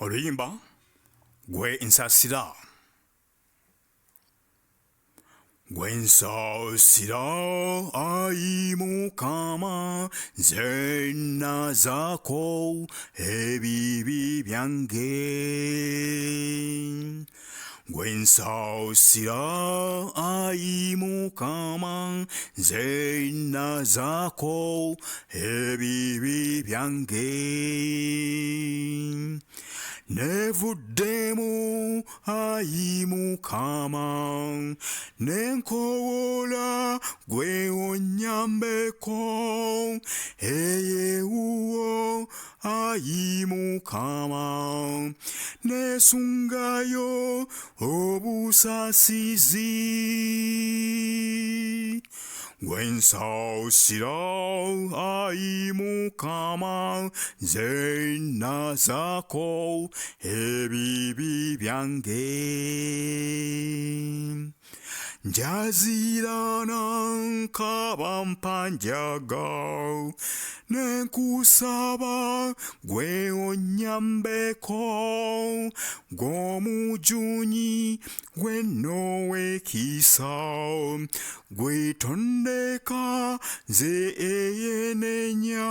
Oluyimba gwe nsasira. Gwe nsasira ayi Mukama, nze nazaako ebibi byange. Gwe nsasira ayi Mukama, nze nazaako ebibi byange. Nevuddemu ayi Mukama, nenkowoola gwe onnyambeko. Ewuwo ayi Mukama, nesungayo obusaasizi. Gwe nsasira ayi Mukama, nze nazaako ebibi byange. Njazirana nkaba mpanjaga, nenkusaba gwe onnyambeko. Gw'omujunyi gwe n'ow'ekisa, gwe tondeka nze eyenenya.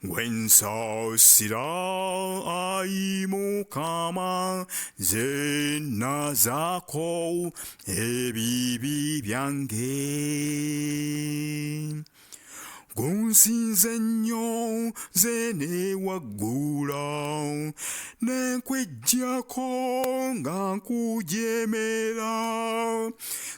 Gwe nsasira ayi Mukama, nze nazaako ebibi byange. Gunsinze nnyo nze newaggula, nenkwejjako nga nkujeemera.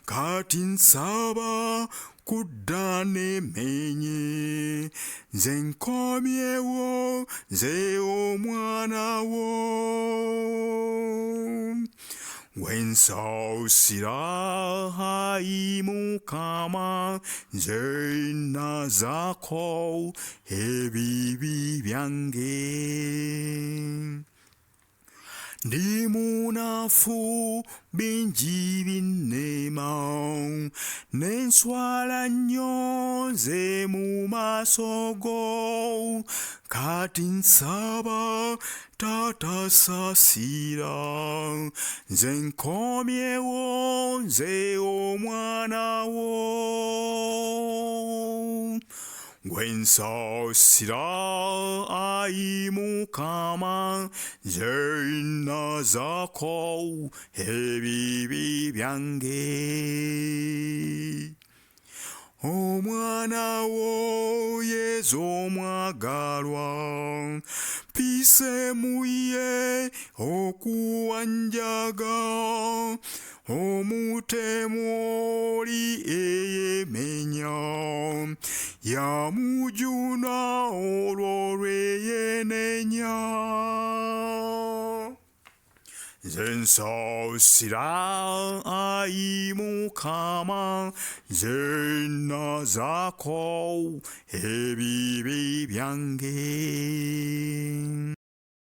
Kati nsaba kudda nemenye, nze nkomyewo nze omwana wo. Gwe nsasira ayi Mukama, nze nazaako ebibi byange. Ndi munafu bingi binnema, nenswala nnyo nze mu maaso go. Kati nsaba Taata saasira, nze nkomyewo nze omwana wo. Gwe nsasira ayi Mukama, nze nazaako ebibi byange. Omwana wo Yesu omwagalwa, mpise mu ye okuwanjaga. Omutemu oli eyemenya, yamujuna olwo lweyenenya. Nze nsasira ayi Mukama, nze nazaako ebibi byange.